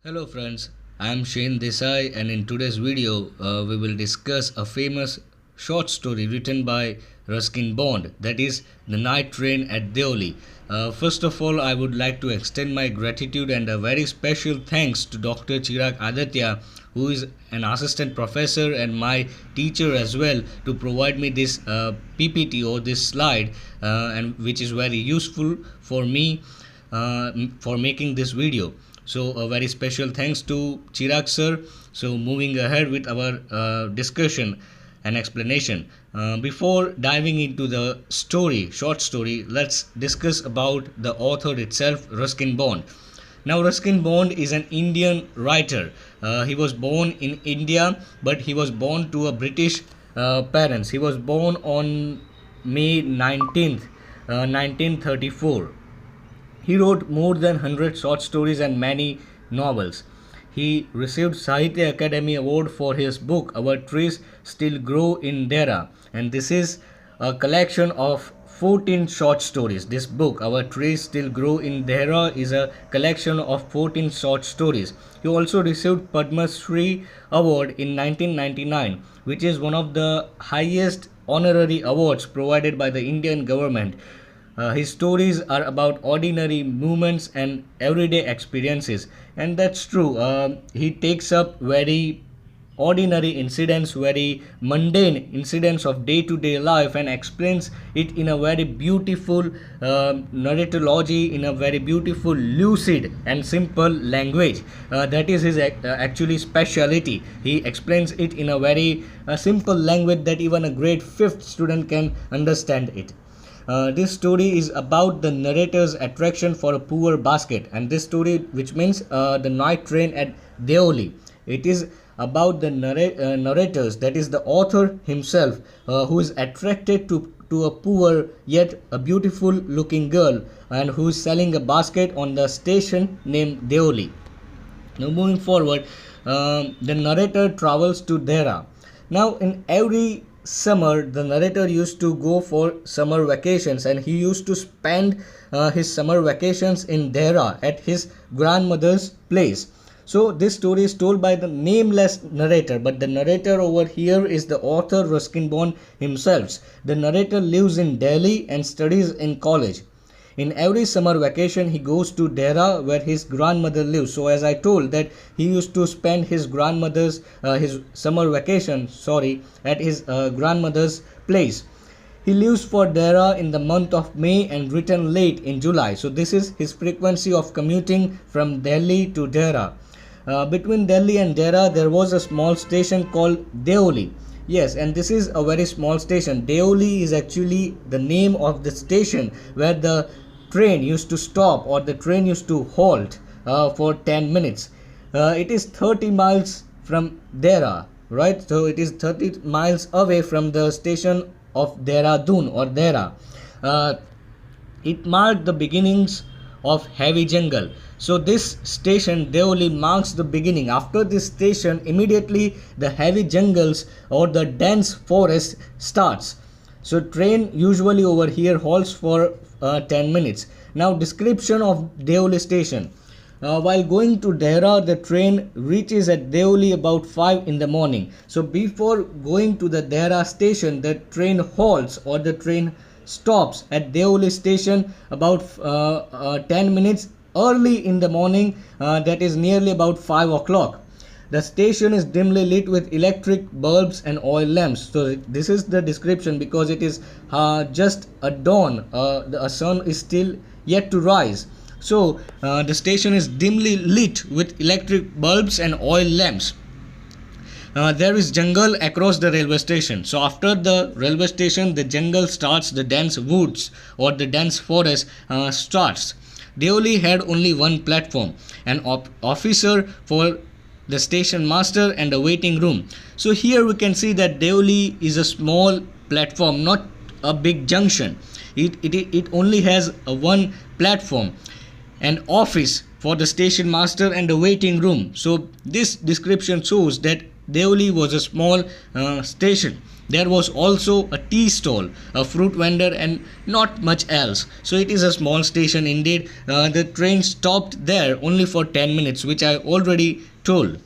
Hello friends, I am Shane Desai and in today's video we will discuss a famous short story written by Ruskin Bond, that is The Night Train at Deoli. First of all, I would like to extend my gratitude and a very special thanks to Dr. Chirag Aditya, who is an assistant professor and my teacher as well, to provide me this PPT or this slide and which is very useful for me for making this video. So a very special thanks to Chirag sir. So moving ahead with our discussion and explanation. Before diving into the short story, let's discuss about the author itself, Ruskin Bond. Now, Ruskin Bond is an Indian writer. He was born in India, but he was born to a British parents. He was born on May 19th, 1934. He wrote more than 100 short stories and many novels. He received Sahitya Academy Award for his book Our Trees Still Grow in Dera, and this is a collection of 14 short stories. This book Our Trees Still Grow in Dera is a collection of 14 short stories. He also received Padma Shri Award in 1999, which is one of the highest honorary awards provided by the Indian government. His stories are about ordinary moments and everyday experiences, and that's true. He takes up very ordinary incidents, very mundane incidents of day to day life, and explains it in a very beautiful narratology, in a very beautiful, lucid, and simple language. That is his actually speciality. He explains it in a very simple language that even a grade 5th student can understand it. This story is about the narrator's attraction for a poor basket, and this story, which means the night train at Deoli, it is about the narrators, that is the author himself, who is attracted to a poor yet a beautiful looking girl, and who is selling a basket on the station named Deoli. Now moving forward, the narrator travels to Dera. Now in every summer, the narrator used to go for summer vacations, and he used to spend his summer vacations in Dera at his grandmother's place. So this story is told by the nameless narrator, but the narrator over here is the author Ruskin Bond himself. The narrator lives in Delhi and studies in college. In every summer vacation, he goes to Dera where his grandmother lives. So as I told that he used to spend his his summer vacation, at his grandmother's place. He leaves for Dera in the month of May and return late in July. So this is his frequency of commuting from Delhi to Dera. Between Delhi and Dera, there was a small station called Deoli. Yes, and this is a very small station. Deoli is actually the name of the station where the train used to stop, or the train used to halt for 10 minutes. It is 30 miles from Dera, right? So it is 30 miles away from the station of Dehradun or Dera. It marked the beginnings of heavy jungle. So this station Deoli marks the beginning. After this station, immediately the heavy jungles or the dense forest starts. So train usually over here halts for 10 minutes. Now description of Deoli station. While going to Dehra, the train reaches at Deoli about 5 in the morning. So before going to the Dehra station, the train halts or the train stops at Deoli station about 10 minutes early in the morning, that is nearly about 5 o'clock. The station is dimly lit with electric bulbs and oil lamps. So this is the description because it is just a dawn. The sun is still yet to rise. So the station is dimly lit with electric bulbs and oil lamps. There is jungle across the railway station. So after the railway station, the jungle starts, the dense woods or the dense forest starts. Deoli had only one platform, an officer for the station master and a waiting room. So here we can see that Deoli is a small platform, not a big junction. It only has one platform, an office for the station master and a waiting room. So this description shows that Deoli was a small station. There was also a tea stall, a fruit vendor, and not much else. So it is a small station indeed. The train stopped there only for 10 minutes, which I already told.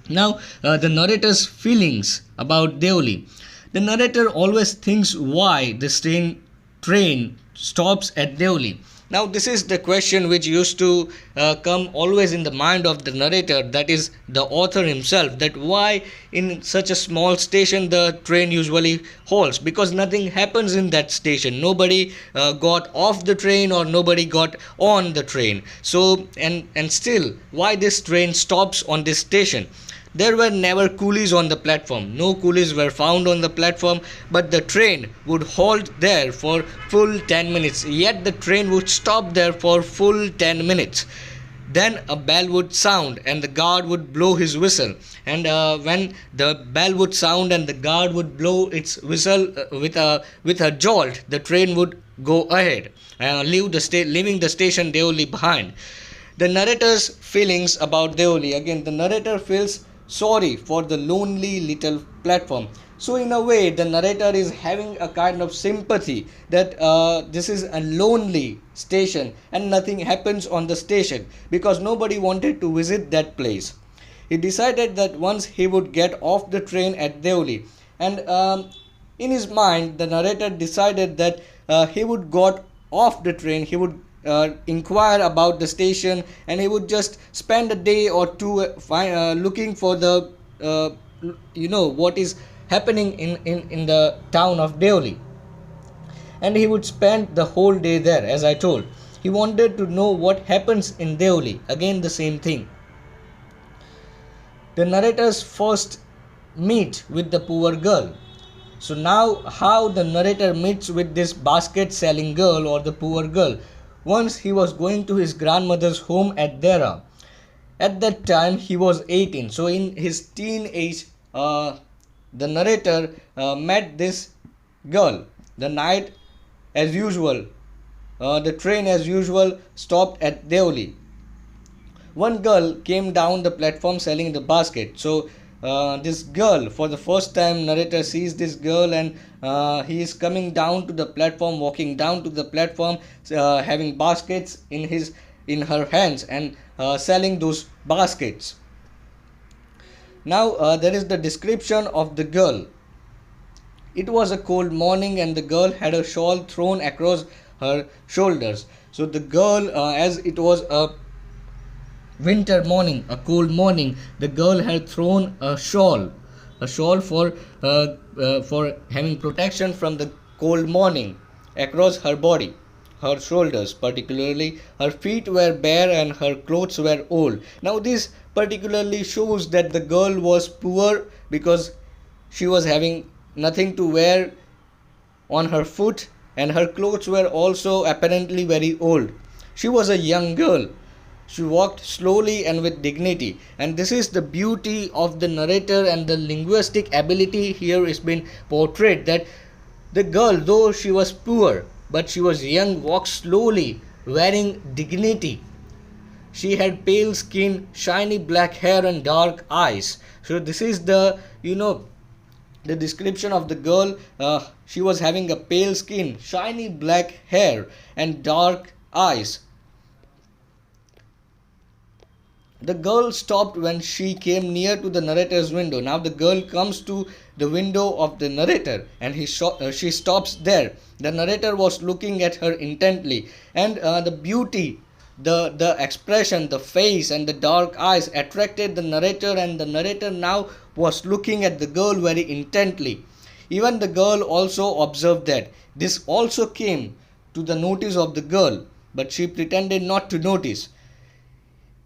Now, the narrator's feelings about Deoli. The narrator always thinks why the train stops at Deoli. Now, this is the question which used to come always in the mind of the narrator, that is the author himself, that why in such a small station the train usually halts, because nothing happens in that station. Nobody got off the train or nobody got on the train. So, and still, why this train stops on this station? There were never coolies on the platform. No coolies were found on the platform, but the train would halt there for full 10 minutes. Yet the train would stop there for full 10 minutes. Then a bell would sound and the guard would blow his whistle. And when the bell would sound and the guard would blow its whistle with a jolt, the train would go ahead, leaving the station Deoli behind. The narrator's feelings about Deoli. Again, the narrator feels sorry for the lonely little platform. So, in a way, the narrator is having a kind of sympathy that this is a lonely station and nothing happens on the station because nobody wanted to visit that place. He decided that once he would get off the train at Deoli, and in his mind, the narrator decided that he would got off the train, he would inquire about the station, and he would just spend a day or two looking for the what is happening in the town of Deoli, and he would spend the whole day there. As I told, he wanted to know what happens in Deoli. Again, the same thing. The narrator's first meet with the poor girl. So now how the narrator meets with this basket selling girl or the poor girl. Once he was going to his grandmother's home at Dera. At that time he was 18. So in his teen age, the narrator met this girl. The night, as usual, the train as usual stopped at Deoli. One girl came down the platform selling the basket. So this girl, for the first time, narrator sees this girl, and he is coming down to the platform, walking down to the platform, having baskets in her hands and selling those baskets. Now there is the description of the girl. It was a cold morning and the girl had a shawl thrown across her shoulders. So the girl, as it was a winter morning, a cold morning, the girl had thrown a shawl for having protection from the cold morning across her body, her shoulders particularly. Her feet were bare and her clothes were old. Now this particularly shows that the girl was poor because she was having nothing to wear on her foot, and her clothes were also apparently very old. She was a young girl. She walked slowly and with dignity, and this is the beauty of the narrator, and the linguistic ability here is been portrayed, that the girl, though she was poor but she was young, walked slowly, wearing dignity. She had pale skin, shiny black hair and dark eyes. So this is the the description of the girl. She was having a pale skin, shiny black hair and dark eyes. The girl stopped when she came near to the narrator's window. Now the girl comes to the window of the narrator, and she stops there. The narrator was looking at her intently, and the beauty, the expression, the face and the dark eyes attracted the narrator, and the narrator now was looking at the girl very intently. Even the girl also observed that. This also came to the notice of the girl, but she pretended not to notice.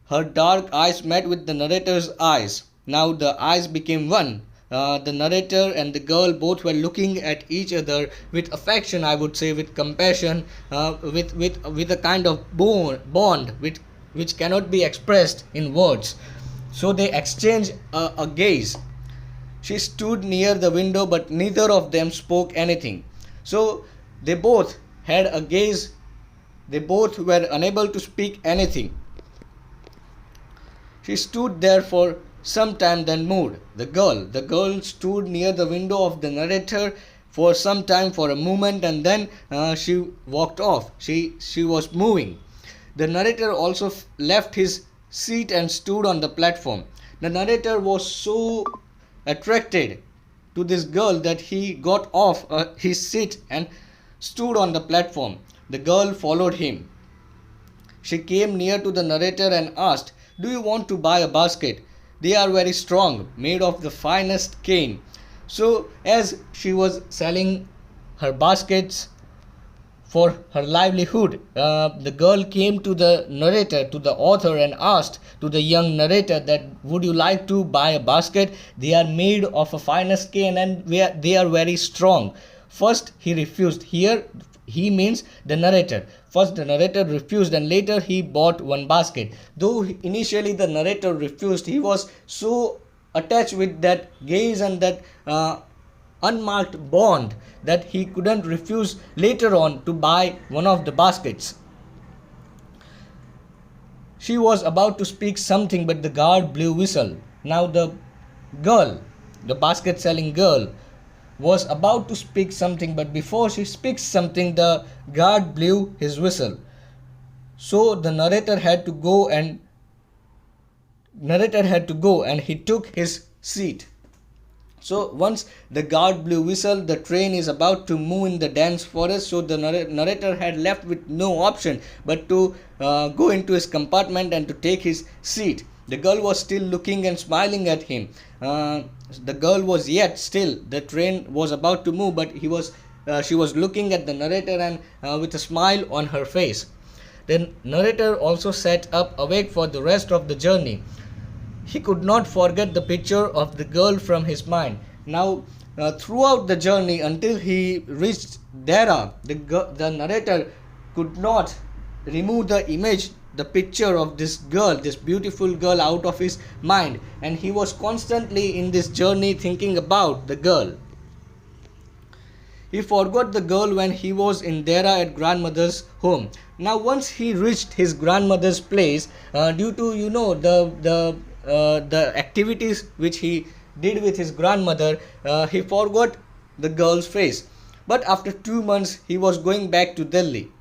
Her dark eyes met with the narrator's eyes. Now the eyes became one. The narrator and the girl both were looking at each other with affection, I would say, with compassion, with a kind of bond which cannot be expressed in words. So they exchanged a gaze. She stood near the window, but neither of them spoke anything. So they both had a gaze. They both were unable to speak anything. She stood there for some time, then moved. The girl stood near the window of the narrator for some time, for a moment, and then she walked off. She was moving. The narrator also left his seat and stood on the platform. The narrator was so attracted to this girl that he got off his seat and stood on the platform. The girl followed him. She came near to the narrator and asked, "Do you want to buy a basket? They are very strong, made of the finest cane." So, as she was selling her baskets for her livelihood, the girl came to the narrator, to the author, and asked to the young narrator that, "Would you like to buy a basket? They are made of a finest cane and they are very strong." First he refused. Here he means the narrator. First the narrator refused and later he bought one basket. Though initially the narrator refused, he was so attached with that gaze and that unmarked bond that he couldn't refuse later on to buy one of the baskets. She was about to speak something, but the guard blew whistle. Now the girl, the basket selling girl, was about to speak something, but before she speaks something, the guard blew his whistle. So the narrator had to go and he took his seat. So once the guard blew whistle, the train is about to move in the dense forest. So the narrator had left with no option but to go into his compartment and to take his seat. The girl was still looking and smiling at him. The girl was yet still. The train was about to move, but she was looking at the narrator and with a smile on her face. The narrator also sat up awake for the rest of the journey. He could not forget the picture of the girl from his mind. Now, throughout the journey until he reached Dera, the narrator could not remove the image, the picture of this girl, this beautiful girl, out of his mind, and he was constantly in this journey thinking about the girl. He forgot the girl when he was in Dera at grandmother's home. Now once he reached his grandmother's place, due to the activities which he did with his grandmother, he forgot the girl's face. But after 2 months he was going back to Delhi.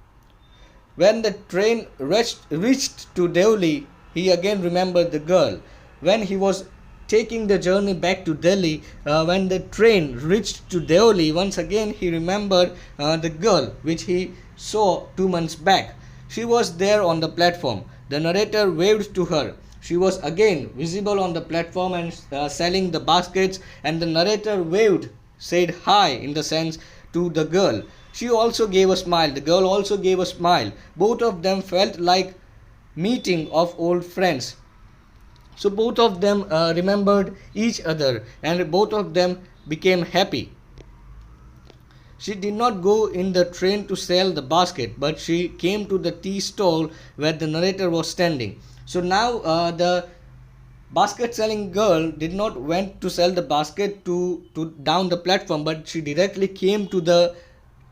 When the train reached to Deoli, he again remembered the girl. When he was taking the journey back to Delhi, when the train reached to Deoli, once again he remembered the girl which he saw 2 months back. She was there on the platform. The narrator waved to her. She was again visible on the platform and selling the baskets, and the narrator waved, said hi in the sense to the girl. She also gave a smile. The girl also gave a smile. Both of them felt like meeting of old friends. So both of them remembered each other and both of them became happy. She did not go in the train to sell the basket, but she came to the tea stall where the narrator was standing. So now the basket selling girl did not went to sell the basket to down the platform, but she directly came to the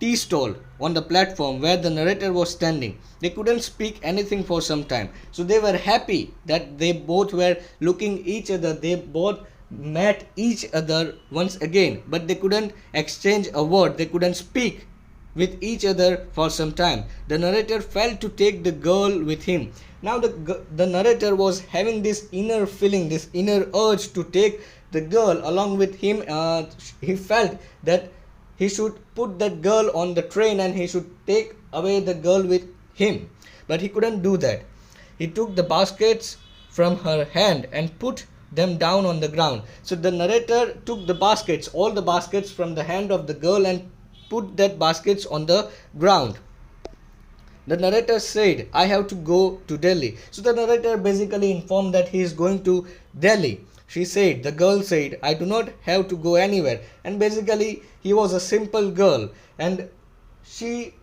tea stall on the platform where the narrator was standing. They couldn't speak anything for some time. So they were happy that they both were looking each other. They both met each other once again, but they couldn't exchange a word. They couldn't speak with each other for some time. The narrator felt to take the girl with him. Now the narrator was having this inner feeling, this inner urge to take the girl along with him. He felt that he should put that girl on the train and he should take away the girl with him. But he couldn't do that. He took the baskets from her hand and put them down on the ground. So the narrator took the baskets, all the baskets from the hand of the girl, and put that baskets on the ground. The narrator said, "I have to go to Delhi." So the narrator basically informed that he is going to Delhi. The girl said, "I do not have to go anywhere." And basically he was a simple girl and she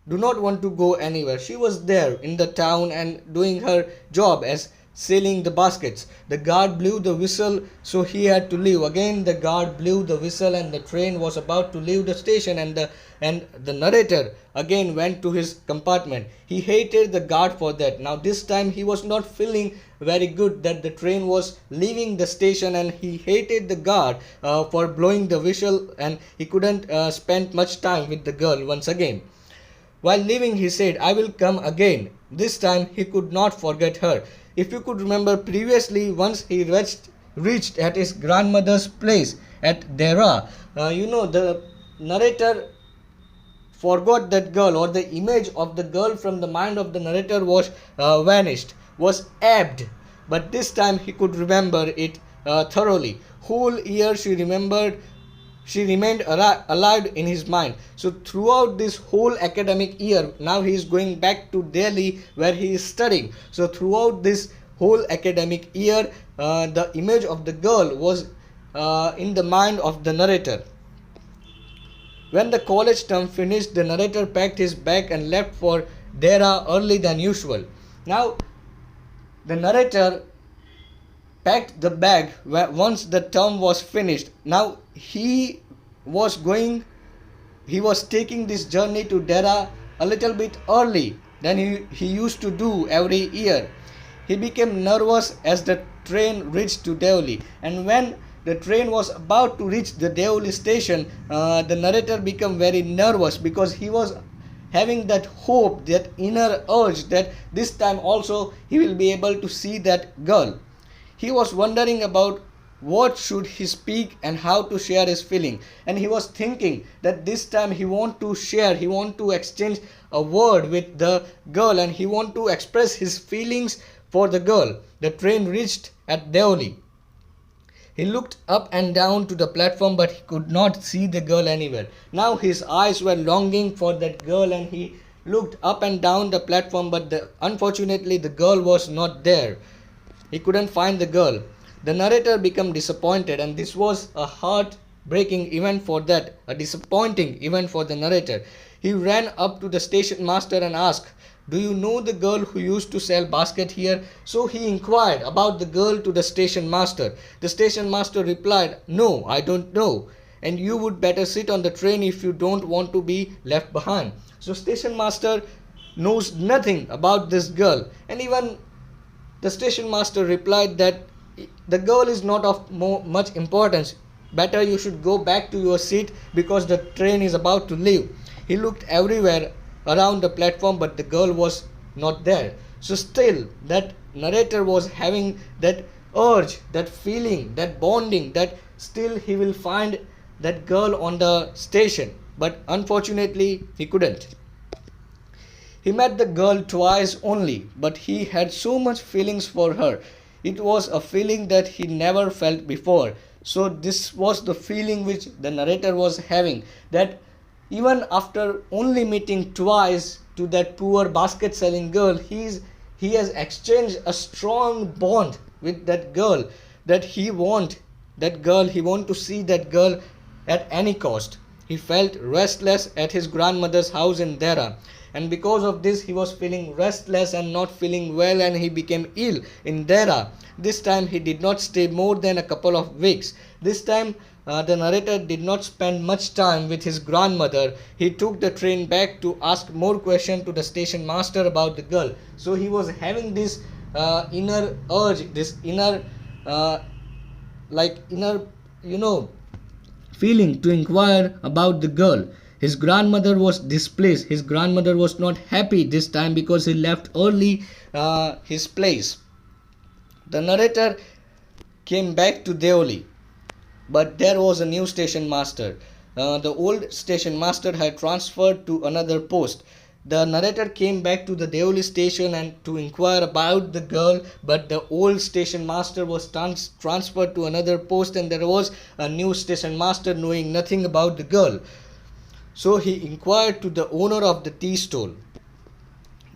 do not want to go anywhere. She was there in the town and doing her job as selling the baskets. The guard blew the whistle, so he had to leave. Again the guard blew the whistle and the train was about to leave the station, and the narrator again went to his compartment. He hated the guard for that. Now this time he was not feeling very good that the train was leaving the station, and he hated the guard for blowing the whistle, and he couldn't spend much time with the girl once again. While leaving, he said, "I will come again." This time he could not forget her. If you could remember previously, once he reached at his grandmother's place at Dera, the narrator forgot that girl, or the image of the girl from the mind of the narrator was vanished, was ebbed. But this time he could remember it thoroughly. Whole year she remained alive in his mind. So throughout this whole academic year, now he is going back to Delhi where he is studying. So throughout this whole academic year, the image of the girl was in the mind of the narrator. When the college term finished, the narrator packed his bag and left for Dera early than usual. Now the narrator packed the bag once the term was finished. Now he was taking this journey to Dera a little bit early than he used to do every year. He became nervous as the train reached to Deoli, and when the train was about to reach the Deoli station, the narrator became very nervous because he was having that hope, that inner urge that this time also he will be able to see that girl. He was wondering about what should he speak and how to share his feeling, and he was thinking that this time he want to exchange a word with the girl, and he want to express his feelings for the girl. The train reached at Deoli. He looked up and down to the platform, but he could not see the girl anywhere. Now his eyes were longing for that girl, and he looked up and down the platform, but unfortunately the girl was not there. He couldn't find the girl. The narrator became disappointed, and this was a heart-breaking event a disappointing event for the narrator. He ran up to the station master and asked, "Do you know the girl who used to sell basket here?" So he inquired about the girl to the station master. The station master replied, "No, I don't know, and you would better sit on the train if you don't want to be left behind." So station master knows nothing about this girl, and even the station master replied that the girl is not of much importance. Better you should go back to your seat because the train is about to leave. He looked everywhere around the platform, but the girl was not there. So still that narrator was having that urge, that feeling, that bonding, that still he will find that girl on the station, but unfortunately he couldn't. He met the girl twice only, but he had so much feelings for her. It was a feeling that he never felt before. So this was the feeling which the narrator was having, that even after only meeting twice to that poor basket selling girl, he has exchanged a strong bond with that girl, that he want to see that girl at any cost. He felt restless at his grandmother's house in Dera, and because of this he was feeling restless and not feeling well, and he became ill in Dera. This time he did not stay more than a couple of weeks. This time the narrator did not spend much time with his grandmother. He took the train back to ask more questions to the station master about the girl. So he was having this inner urge, this inner feeling to inquire about the girl. His grandmother was displeased. His grandmother was not happy this time because he left early his place. The narrator came back to Deoli, but there was a new station master. The old station master had transferred to another post. The narrator came back to the Deoli station and to inquire about the girl, but the old station master was transferred to another post, and there was a new station master knowing nothing about the girl. So he inquired to the owner of the tea stall.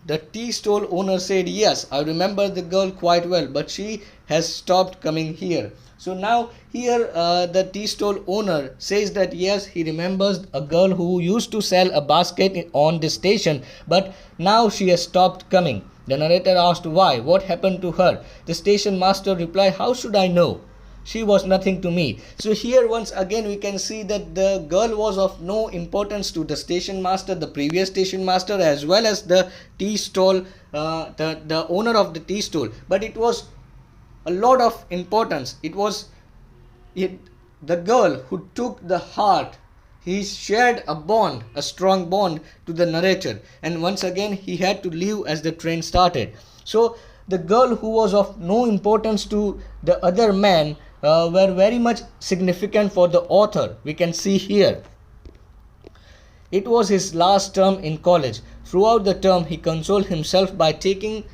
The tea stall owner said, "Yes, I remember the girl quite well, but she has stopped coming here." So now here the tea stall owner says that yes, he remembers a girl who used to sell a basket on the station, but now she has stopped coming. The narrator asked why, what happened to her. The station master replied, how should I know? She was nothing to me. So here once again we can see that the girl was of no importance to the station master, the previous station master, as well as the tea stall, the owner of the tea stall. But it was a lot of importance. It was the girl who took the heart. He shared a bond, a strong bond to the narrator, and once again he had to leave as the train started. So the girl who was of no importance to the other man were very much significant for the author. We can see here. It was his last term in college. Throughout the term he consoled himself by thinking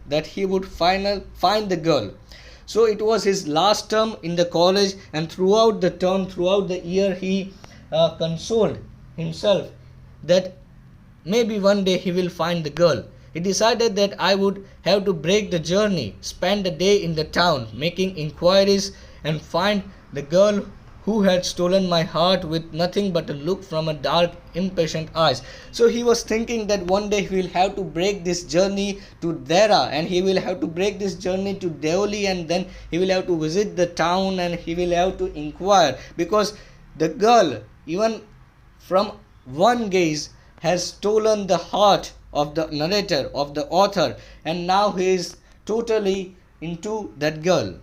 that he would find the girl. So it was his last term in the college, and throughout the term, throughout the year, he consoled himself that maybe one day he will find the girl. He decided that I would have to break the journey, spend a day in the town, making inquiries, and find the girl who had stolen my heart with nothing but a look from a dark, impatient eyes. So he was thinking that one day he will have to break this journey to Dera, and he will have to break this journey to Deoli, and then he will have to visit the town, and he will have to inquire, because the girl, even from one gaze, has stolen the heart of the narrator, of the author, and now he is totally into that girl.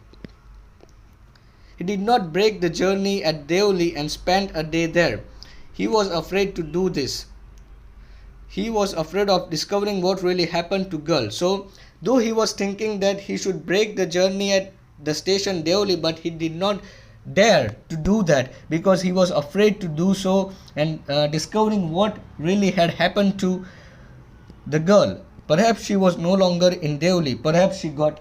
He did not break the journey at Deoli and spent a day there. He was afraid to do this. He was afraid of discovering what really happened to girl. So though he was thinking that he should break the journey at the station Deoli, but he did not dare to do that because he was afraid to do so and discovering what really had happened to the girl. Perhaps she was no longer in Deoli. Perhaps she got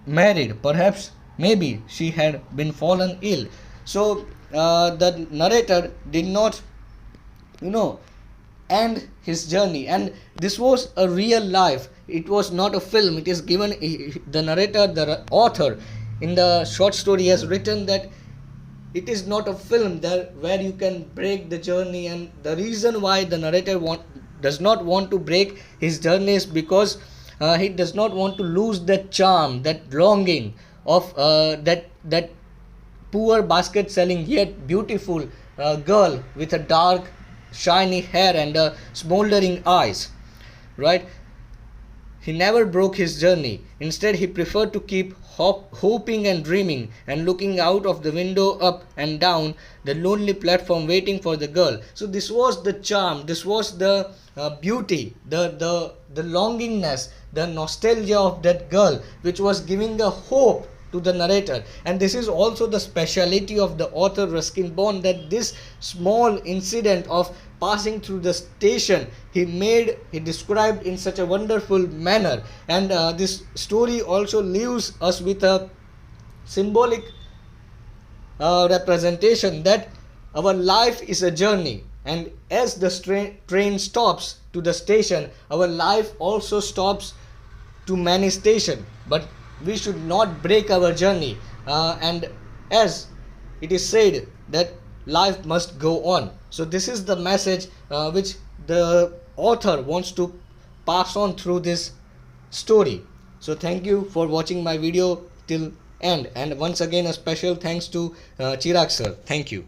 married. Perhaps maybe she had been fallen ill. So the narrator did not end his journey, and this was a real life. It was not a film. It is given, the narrator, the author in the short story has written that it is not a film there where you can break the journey, and the reason why the narrator does not want to break his journey is because he does not want to lose that charm, that longing of that poor basket selling yet beautiful girl with a dark shiny hair and smoldering eyes, right? He never broke his journey. Instead, he preferred to keep hoping and dreaming and looking out of the window up and down the lonely platform waiting for the girl. So this was the charm, this was the beauty, the longingness, the nostalgia of that girl, which was giving a hope to the narrator. And this is also the speciality of the author Ruskin Bond, that this small incident of passing through the station he described in such a wonderful manner. And this story also leaves us with a symbolic representation that our life is a journey, and as the train stops to the station, our life also stops to many stations, but we should not break our journey, and as it is said that life must go on. So this is the message which the author wants to pass on through this story. So thank you for watching my video till end, and once again a special thanks to Chirag sir. Thank you.